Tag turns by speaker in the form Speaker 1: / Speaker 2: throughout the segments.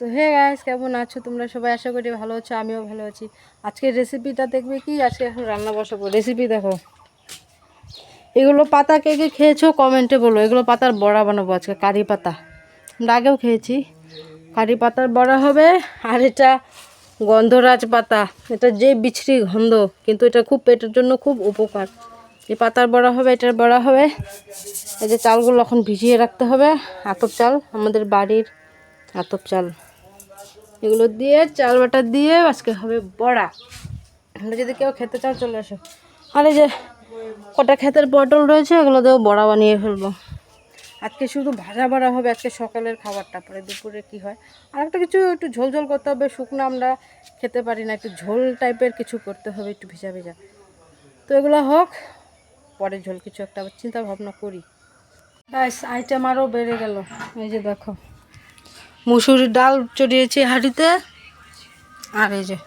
Speaker 1: তো hey guys, কেমন আছো তোমরা সবাই? আশা করি ভালো আছো, আমিও ভালো আছি। আজকের রেসিপিটা দেখবে কি, আজকে এখন রান্না বসাবো। রেসিপি দেখো, এগুলো পাতা কে কে খেয়েছো কমেন্টে বলো। এগুলো পাতার বড়া বানাবো আজকে, কারি পাতা। আমরা আগেও খেয়েছি। কারি পাতার বড়া হবে। আর এটা গন্ধরাজ পাতা, এটা যে বিচ্ছিরি গন্ধ, কিন্তু এটা খুব পেটের জন্য খুব উপকার। এই পাতার বড়া হবে, এটার বড়া হবে। এই যে চালগুলো এখন ভিজিয়ে রাখতে হবে, আতপ চাল, আমাদের বাড়ির আতপ চাল। এগুলো দিয়ে চাল বাটা দিয়ে আজকে হবে বড়া। আমরা যদি কেউ খেতে চাও চলে আসো। আর এই যে কটা ক্ষেতের পটল রয়েছে, এগুলো দিয়েও বড়া বানিয়ে ফেলবো। আজকে শুধু ভাজা বড়া হবে আজকে সকালের খাবারটা, পরে দুপুরে কি হয়। আর একটা কিছু একটু ঝোল ঝোল করতে হবে, শুকনো আমরা খেতে পারি না, একটু ঝোল টাইপের কিছু করতে হবে, একটু ভিজা ভিজা। তো এগুলো হোক, পরে ঝোল কিছু একটা চিন্তা ভাবনা করি। ব্যাস, আইটেম আরও বেড়ে গেল। এই যে দেখো, মুসুরির ডাল চড়িয়েছি হাঁড়িতে। আর এই যে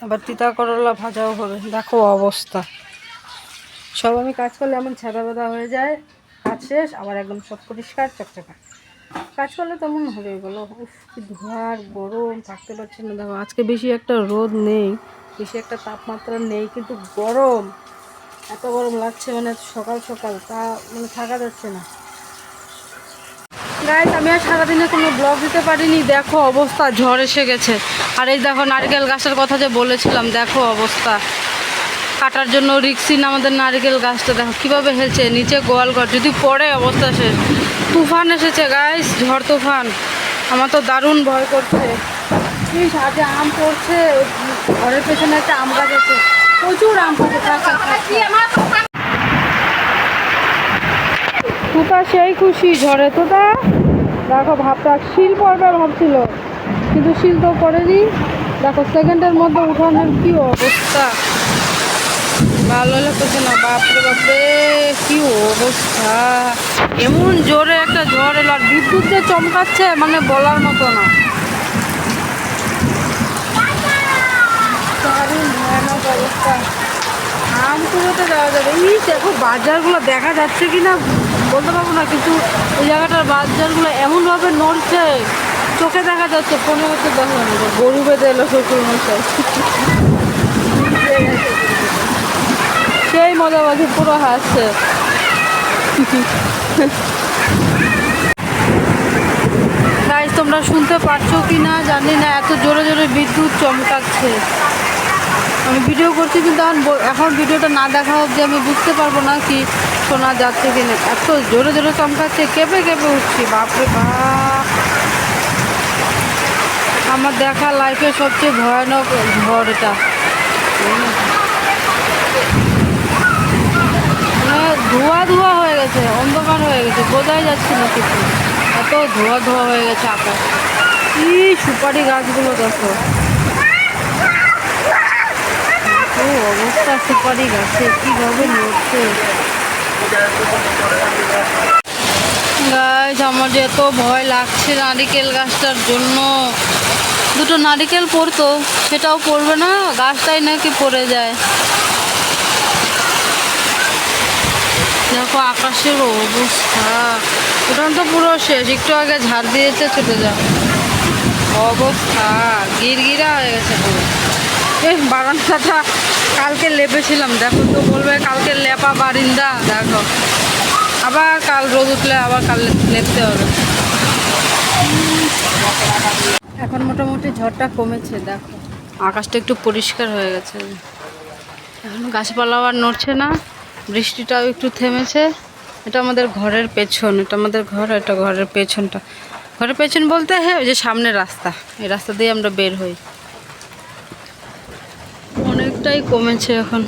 Speaker 1: আবার তিতা করলা ভাজাও হবে। দেখো অবস্থা, সব আমি কাজ করলে এমন ছাদা বাঁধা হয়ে যায়। কাজ শেষ আবার একদম সব পরিষ্কার চকচকা। কাজ করলে তেমন হবে বলো। উফ, কি ধোঁয়ার গরম, থাকতে পারছি না। দেখো আজকে বেশি একটা রোদ নেই, বেশি একটা তাপমাত্রা নেই, কিন্তু গরম, এত গরম লাগছে মানে সকাল সকাল তা মানে থাকা যাচ্ছে না। গাইস, আমি আর সারাদিনে কোনো ব্লগ দিতে পারিনি। দেখো অবস্থা, ঝড় এসে গেছে। আর এই দেখো নারকেল গাছের কথা যে বলেছিলাম, দেখো অবস্থা, কাটার জন্য রিক্সিন আমাদের নারকেল গাছটা। দেখো কীভাবে হেলছে, নিচে গোয়াল ঘর, যদি পড়ে অবস্থা শেষ। তুফান এসেছে গাইস, ঝড় তুফান। আমার তো দারুণ ভয় করছে। এই সাথে আম পড়ছে, ঘরের পেছনে একটা আম গাছ আছে, প্রচুর আম পড়ছে। তুতা সেই খুশি ঝড়ে। তোতা দেখো, ভাবটা শিল পড়বে ভাবছিল, কিন্তু শিল তো পড়েনি। দেখো সেকেন্ডের মধ্যে উঠানোর কি অবস্থা, ভালো লাগতেছে না। বাপরে বাপরে, কি অবস্থা! এমন জোরে একটা ঝড় এলো, আর বিদ্যুৎ যে চমকাচ্ছে মানে বলার মতো না। দারুণ ভয়ানক অবস্থা। আম কুড়োতে যাওয়া যাবে। এই দেখো বাজারগুলো দেখা যাচ্ছে কি না বলতে পারবো না, কিন্তু ওই জায়গাটার বাজারগুলো এমনভাবে নড়ছে, চোখে দেখা যাচ্ছে। ফোনে হচ্ছে দেখো না, গরু বেঁধে এলো শ্বশুর মশাই। সেই মজাবাজি পুরো হাসছে। গাইস, তোমরা শুনতে পাচ্ছ কি না জানি না, এত জোরে জোরে বিদ্যুৎ চমকাচ্ছে। আমি ভিডিও করছি, কিন্তু এখন ভিডিওটা না দেখা অবধি আমি বুঝতে পারবো না কি শোনা যাচ্ছে কিনা। এত জোরে জোরে চমকাচ্ছে, কেঁপে কেঁপে উঠছি। বাপরে বাপ, আমার দেখা লাইফের সবচেয়ে ভয়ানক ঝড় এটা। মানে ধোঁয়া ধোঁয়া হয়ে গেছে, অন্ধকার হয়ে গেছে, বোঝাই যাচ্ছে না কিছু। এত ধোঁয়া ধোঁয়া হয়ে গেছে আকাশ। কি সুপারি গাছগুলো দেখো, অবস্থা সুপারি গাছে কিভাবে নড়ছে। গাছ, আমার যে এত ভয় লাগছে নারিকেল গাছটার জন্য। দুটো নারিকেল পড়তো, সেটাও পড়বে না, গাছটাই নাকি পড়ে যায়। দেখো আকাশের অবস্থা, ওটা তো পুরো শেষ। একটু আগে ঝাড় দিয়েছে, ছুটে যাও অবস্থা, গিরগিরা হয়ে গেছে পুরো। এই বারান্দাটা কালকে লেপেছিলাম, দেখো তো বলবে কালকে লেপা বারিন্দা। দেখো আবার কাল রোদ উঠলে আবার কাল লেপতে হবে। এখন মোটামুটি ঝড়টা কমেছে, দেখো আকাশটা একটু পরিষ্কার হয়ে গেছে। এখন গাছপালাও আর নড়ছে না, বৃষ্টিটাও একটু থেমেছে। এটা আমাদের ঘরের পেছন, এটা আমাদের ঘর, এটা ঘরের পেছনটা। ঘরের পেছন বলতে হ্যাঁ, ওই যে সামনের রাস্তা, এই রাস্তা দিয়ে আমরা বের হই। অনেকটাই কমেছে এখন।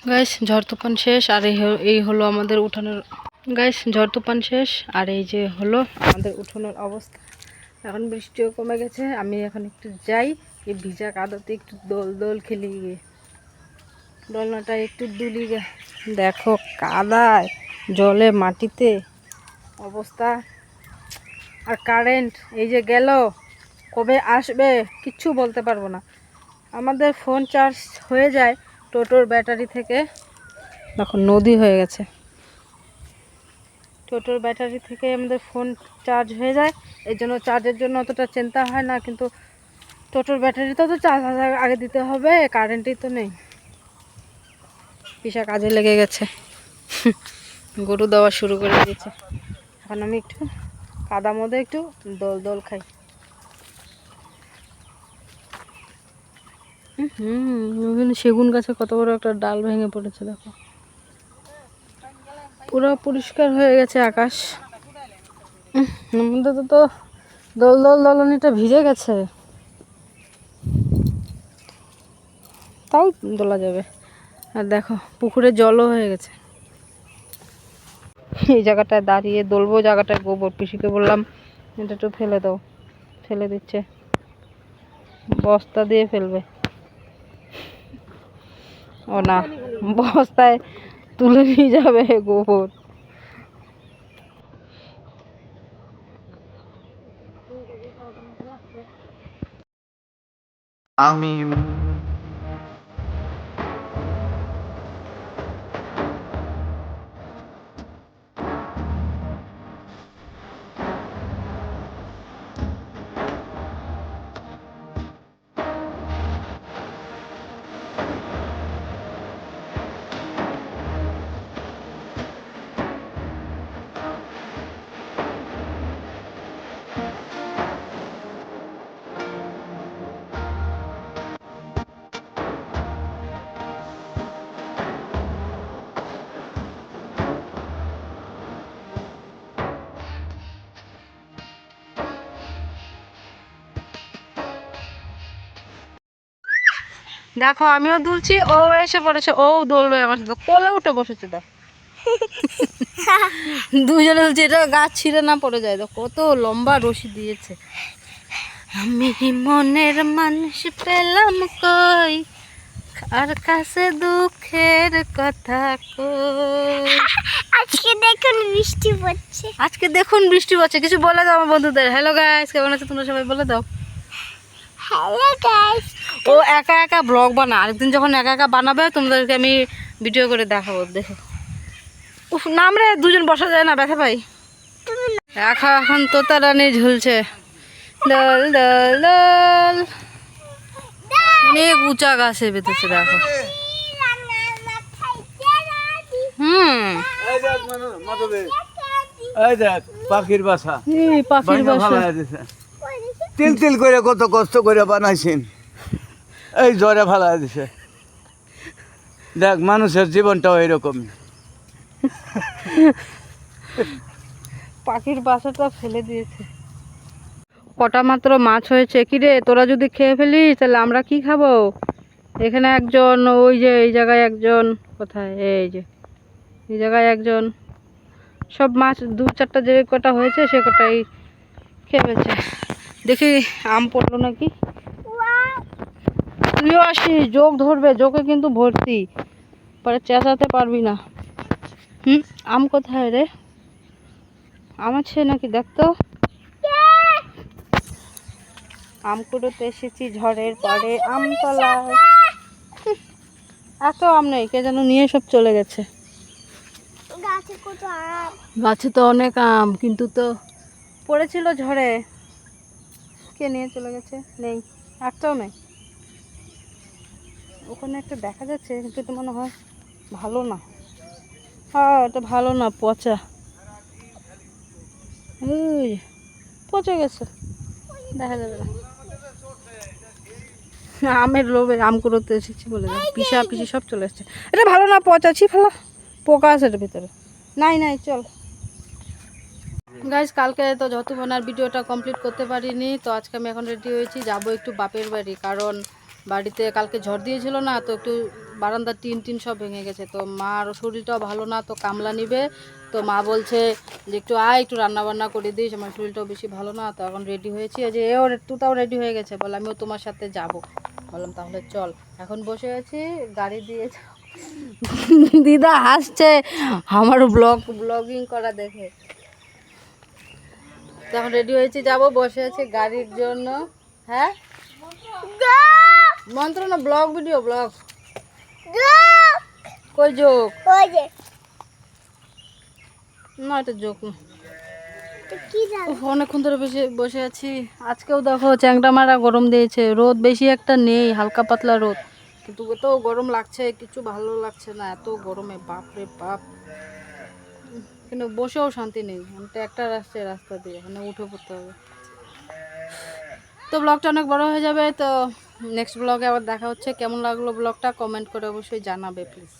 Speaker 1: গাইস, ঝড় তুফান শেষ, আর এই হলো আমাদের উঠানের। গাইস, ঝড় তুফান শেষ, আর এই যে হলো আমাদের উঠোনের অবস্থা। এখন বৃষ্টিও কমে গেছে, আমি এখন একটু যাই, এই ভিজা কাদাতে একটু দোল দোল খেলি গিয়ে, দোলনাটা একটু দুলি গে। দেখো কাদায়, জলে, মাটিতে অবস্থা। আর কারেন্ট এই যে গেল, কবে আসবে কিচ্ছু বলতে পারবো না। আমাদের ফোন চার্জ হয়ে যায় টোটোর ব্যাটারি থেকে। দেখো নদী হয়ে গেছে, টোটোর ব্যাটারি থেকে আমাদের ফোন চার্জ হয়ে যায়, এই জন্য চার্জের জন্য অতটা চিন্তা হয় না। কিন্তু টোটোর ব্যাটারিতেও তো চার্জ আগে দিতে হবে, কারেন্টই তো নেই। পিসা কাজে লেগে গেছে, গরু দেওয়া শুরু করে দিয়েছে। এখন আমি একটু কাদা মধ্যে একটু দোল দোল খাই। ওখানে সেগুন গাছে কত বড় একটা ডাল ভেঙে পড়েছে দেখো। পুরো পরিষ্কার হয়ে গেছে আকাশ। আমাদের তো দোল দোল দলনিটা ভিজে গেছে, তাও দোলা যাবে। আর দেখো পুকুরে জলও হয়ে গেছে। এই জায়গাটায় দাঁড়িয়ে দোলবো, জায়গাটায় গোবর। পিসিকে বললাম এটা একটু ফেলে দাও, ফেলে দিচ্ছে, বস্তা দিয়ে ফেলবে। ও না, বস্তায় তুলে নিয়ে যাবে গোবর।
Speaker 2: আমি
Speaker 1: দেখো আমিও দুলছি, ও এসে পড়েছে, ও দৌড়বে আমার সাথে, কোলে উঠে বসেছে। দেখ দুজনে দুলছে, এটা গাছ ছিঁড়ে না পড়ে যায়। দেখো কত লম্বা রশি দিয়েছে। আমি মনের মানুষ পেলাম কই, আর কাছে দুঃখের কথা কই।
Speaker 3: আজকে দেখুন বৃষ্টি পড়ছে।
Speaker 1: আজকে দেখুন বৃষ্টি পড়ছে। কিছু বলে দাও আমার বন্ধুদের। হ্যালো গাইস, কেমন আছো তোমরা সবাই, বলে দাও।
Speaker 3: Hello guys.
Speaker 1: ও একা একা ব্লগ বানা, আরেকদিন যখন একা একা বানাবে তোমাদেরকে আমি ভিডিও করে দেখাবো। দেখো উফ, নাম রে, দুজন বসা যায় না, ব্যথা পাই। এখন তোতা রানী ঝুলছে, দল দল দল। অনেক উঁচা গাছে বেঁধেছে দেখো।
Speaker 2: এই দেখ পাখির বাসা,
Speaker 1: এই পাখির বাসা।
Speaker 2: তিল তিল করে কত কষ্ট করে বানাইছেন, এই জ্বরে ফালাই দিছে। দেখ মানুষের জীবনটাও এরকম।
Speaker 1: পাখির বাসাটা ফেলে দিয়েছে। কটা মাত্র মাছ হয়েছে। কিরে তোরা যদি খেয়ে ফেলিস তাহলে আমরা কি খাবো? এখানে একজন, ওই যে এই জায়গায় একজন, কোথায়, এই যে এই জায়গায় একজন। সব মাছ দু চারটা যে কটা হয়েছে সে কটাই খেয়ে ফেলছে। দেখি আম পড়লো নাকি। তুইও আসিস, যোগ ধরবে, যোগে কিন্তু ভর্তি, পরে চেঁচাতে পারবি না। আম কোথায় রে? আম আছে নাকি দেখতো। আম কুড়োতে এসেছি ঝড়ের পরে আমতলায়। এত আম নেই, কে যেন নিয়ে সব চলে গেছে।
Speaker 3: গাছে কত আম।
Speaker 1: গাছে তো অনেক আম, কিন্তু তো পড়েছিল ঝড়ে, কে নিয়ে চলে গেছে। নেই, একটাও নেই। ওখানে একটা দেখা যাচ্ছে, কিন্তু তো মনে হয় ভালো না। হ্যাঁ এটা ভালো না, পচা। ওই পচে গেছে, দেখা যাবে না। আমের লোভে আম কুড়োতে এসেছি বলে দেখ, পিসা পিসি সব চলে এসছে। এটা ভালো না, পচাছি, ফেলা, পোকা আছে এটার ভিতরে। নাই নাই, চল গাইস। কালকে তো যত বোনার ভিডিওটা কমপ্লিট করতে পারিনি, তো আজকে আমি এখন রেডি হয়েছি, যাব একটু বাপের বাড়ি। কারণ বাড়িতে কালকে ঝড় দিয়েছিল না, তো একটু বারান্দার টিন সব ভেঙে গেছে। তো মার শরীরটাও ভালো না, তো কামলা নিবে। তো মা বলছে যে একটু আয়, একটু রান্না বান্না করে দিস, আমার শরীরটাও বেশি ভালো না। তো এখন রেডি হয়েছি, যে এও তুতাও রেডি হয়ে গেছে, বলে আমিও তোমার সাথে যাব। বললাম তাহলে চল। এখন বসে আছি গাড়ি দিয়ে। দিদা হাসছে আমার ব্লগিং করা দেখে। তখন রেডি হয়েছি, যাব, বসে আছি গাড়ির জন্য। হ্যাঁ মন্ত্র না, ব্লগ ভিডিও, ব্লগ। কই যোগ, না এটা জোক না।
Speaker 3: তো কি জানো
Speaker 1: উফ, অনেকক্ষণ ধরে বসে বসে আছি। আজকেও দেখো চ্যাংটা মারা গরম দিয়েছে, রোদ বেশি একটা নেই, হালকা পাতলা রোদ, কিন্তু এত গরম লাগছে, কিছু ভালো লাগছে না এত গরমে, বাপ রে বাপ। কিন্তু বসেও শান্তি নেই, একটা একটা রাস্তা দিয়ে মানে উঠে পড়তে হবে। তো ব্লগটা অনেক বড় হয়ে যাবে, তো নেক্সট ব্লগে আবার দেখা হচ্ছে। কেমন লাগলো ব্লগটা কমেন্ট করে অবশ্যই জানাবে প্লিজ।